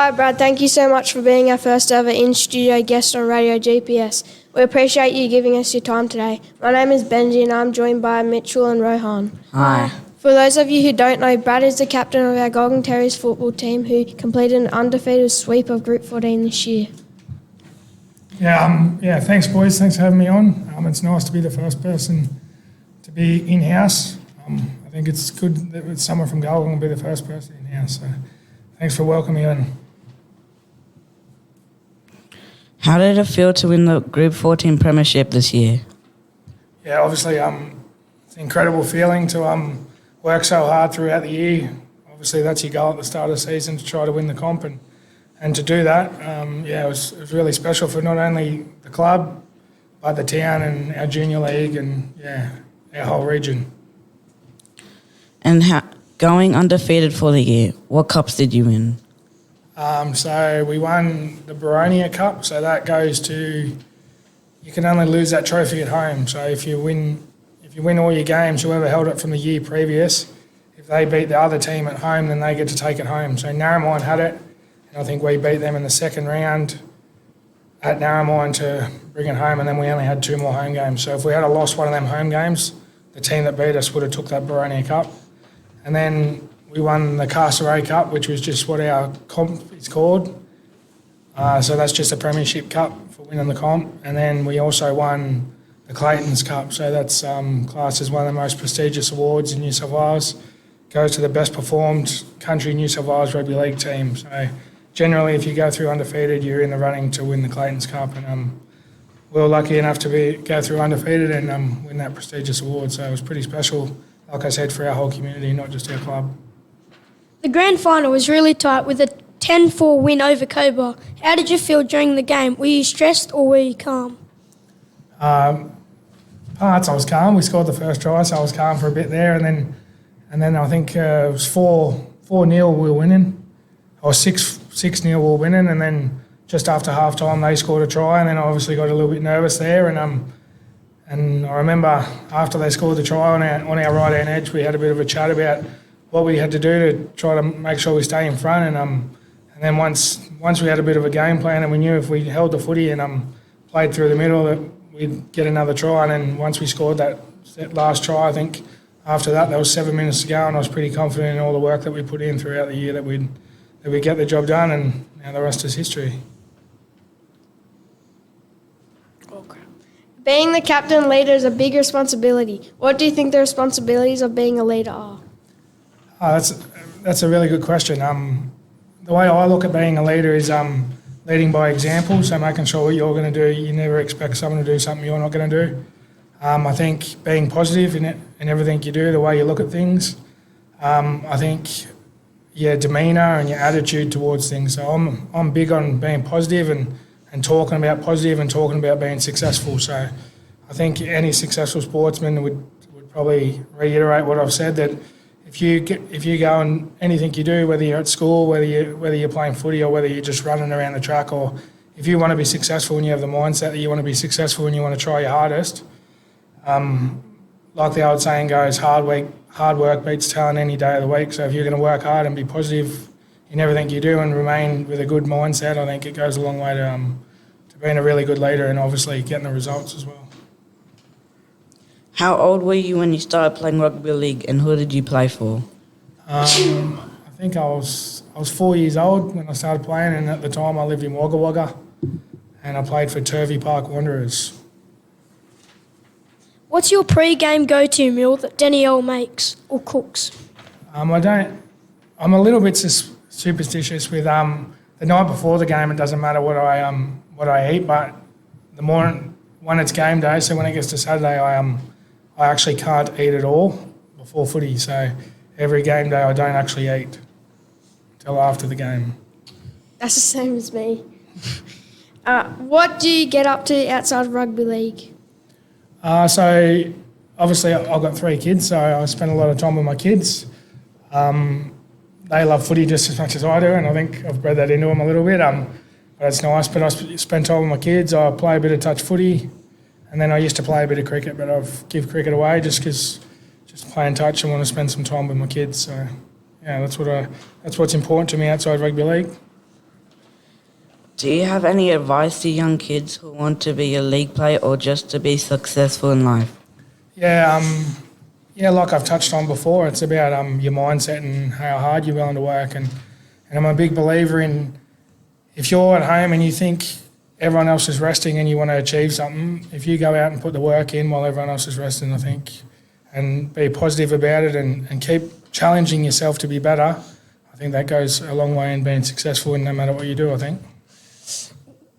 Hi Brad, thank you so much for being our first ever in-studio guest on Radio GPS. We appreciate you giving us your time today. My name is Benji and I'm joined by Mitchell and Rohan. Hi. For those of you who don't know, Brad is the captain of our Gulgong Terriers football team who completed an undefeated sweep of Group 14 this year. Thanks boys, thanks for having me on. It's nice to be the first person to be in-house. I think it's good that someone from Gulgong will be the first person in-house, so thanks for welcoming me on. How did it feel to win the Group 14 premiership this year? Yeah, obviously it's an incredible feeling to work so hard throughout the year. Obviously that's your goal at the start of the season, to try to win the comp, and to do that, it was really special for not only the club, but the town and our junior league and our whole region. And going undefeated for the year, what cups did you win? So we won the Baronia Cup, so that goes to, you can only lose that trophy at home. So if you win all your games, whoever held it from the year previous, if they beat the other team at home, then they get to take it home. So Narromine had it, and I think we beat them in the second round at Narromine to bring it home, and then we only had 2 more home games. So if we had lost one of them home games, the team that beat us would have took that Baronia Cup. And then we won the Castlereagh Cup, which was just what our comp is called. So that's just a premiership cup for winning the comp. And then we also won the Clayton's Cup. So that's classed as one of the most prestigious awards in New South Wales. Goes to the best performed country New South Wales rugby league team. So generally, if you go through undefeated, you're in the running to win the Clayton's Cup. And we were lucky enough to go through undefeated and win that prestigious award. So it was pretty special, like I said, for our whole community, not just our club. The grand final was really tight with a 10-4 win over Cobra. How did you feel during the game? Were you stressed or were you calm? Parts I was calm. We scored the first try, so I was calm for a bit there, and then I think it was 4-0 we were winning, or 6-0 we were winning, and then just after half time they scored a try, and then I obviously got a little bit nervous there, and I remember after they scored the try on our right hand edge, we had a bit of a chat about what we had to do to try to make sure we stay in front, and then once we had a bit of a game plan and we knew if we held the footy and played through the middle that we'd get another try, and then once we scored that last try, I think after that there was 7 minutes to go, and I was pretty confident in all the work that we put in throughout the year that we'd get the job done, and now the rest is history. Being the captain leader is a big responsibility. What do you think the responsibilities of being a leader are? That's a really good question. The way I look at being a leader is leading by example, so making sure what you're going to do, you never expect someone to do something you're not going to do. I think being positive in everything you do, the way you look at things. I think your demeanour and your attitude towards things. So I'm big on being positive and talking about positive and talking about being successful. So I think any successful sportsman would probably reiterate what I've said, that if you go and anything you do, whether you're at school, whether you're playing footy or whether you're just running around the track, or if you want to be successful and you have the mindset that you want to be successful and you want to try your hardest, like the old saying goes, hard work beats talent any day of the week. So if you're going to work hard and be positive in everything you do and remain with a good mindset, I think it goes a long way to being a really good leader and obviously getting the results as well. How old were you when you started playing rugby league, and who did you play for? I think I was 4 years old when I started playing, and at the time I lived in Wagga Wagga, and I played for Turvey Park Wanderers. What's your pre-game go-to meal that Danielle makes or cooks? I'm a little bit superstitious with the night before the game. It doesn't matter what I eat, but the morning when it's game day, so when it gets to Saturday, I actually can't eat at all before footy. So every game day I don't actually eat until after the game. That's the same as me. What do you get up to outside of rugby league? So obviously I've got 3 kids, so I spend a lot of time with my kids. They love footy just as much as I do, and I think I've bred that into them a little bit. But it's nice. But I spend time with my kids. I play a bit of touch footy, and then I used to play a bit of cricket, but I've give cricket away just because playing touch and want to spend some time with my kids. So yeah, that's what's important to me outside rugby league. Do you have any advice to young kids who want to be a league player or just to be successful in life? Yeah, like I've touched on before, it's about your mindset and how hard you're willing to work. And I'm a big believer in, if you're at home and you think everyone else is resting and you want to achieve something, if you go out and put the work in while everyone else is resting, I think, and be positive about it and keep challenging yourself to be better, I think that goes a long way in being successful in no matter what you do, I think.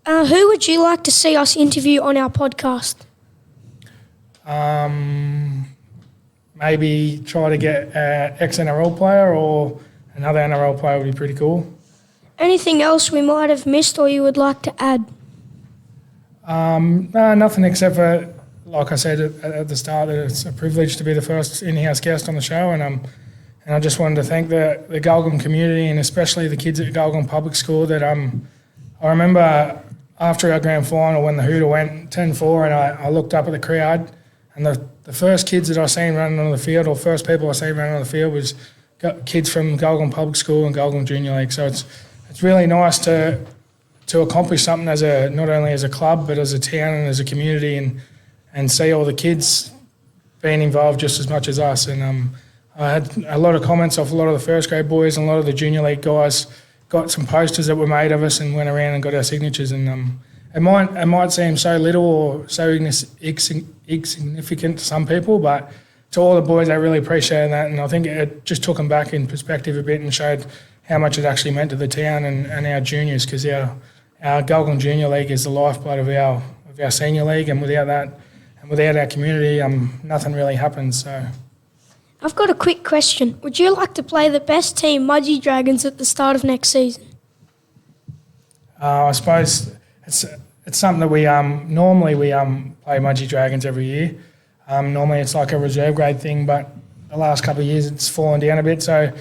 Who would you like to see us interview on our podcast? Maybe try to get an ex-NRL player or another NRL player would be pretty cool. Anything else we might have missed or you would like to add? No, nothing except for, like I said at the start, that it's a privilege to be the first in-house guest on the show, and I just wanted to thank the Gulgong community and especially the kids at Gulgong Public School that I remember after our grand final when the hooter went 10-4 and I looked up at the crowd and the first kids that I seen running on the field or first people I seen running on the field was kids from Gulgong Public School and Gulgong Junior League. So it's really nice to accomplish something not only as a club but as a town and as a community and see all the kids being involved just as much as us. And I had a lot of comments off a lot of the first grade boys and a lot of the junior league guys got some posters that were made of us and went around and got our signatures. And it might seem so little or so insignificant to some people, but to all the boys, I really appreciated that. And I think it just took them back in perspective a bit and showed how much it actually meant to the town and our juniors, because our Gulgong Junior League is the lifeblood of our senior league, and without that and without our community, nothing really happens. So. I've got a quick question. Would you like to play the best team, Mudgee Dragons, at the start of next season? I suppose it's something that we normally play Mudgee Dragons every year. Normally it's like a reserve grade thing, but the last couple of years it's fallen down a bit. So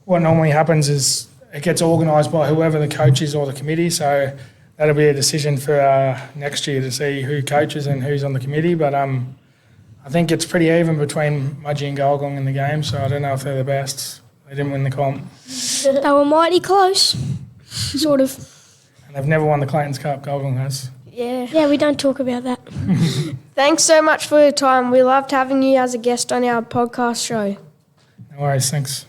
what normally happens is it gets organised by whoever the coach is or the committee. So that'll be a decision for next year to see who coaches and who's on the committee. But I think it's pretty even between Mudgee and Gulgong in the game, so I don't know if they're the best. They didn't win the comp. They were mighty close, sort of. And they've never won the Clayton's Cup, Gulgong has. Yeah, we don't talk about that. Thanks so much for your time. We loved having you as a guest on our podcast show. No worries, thanks.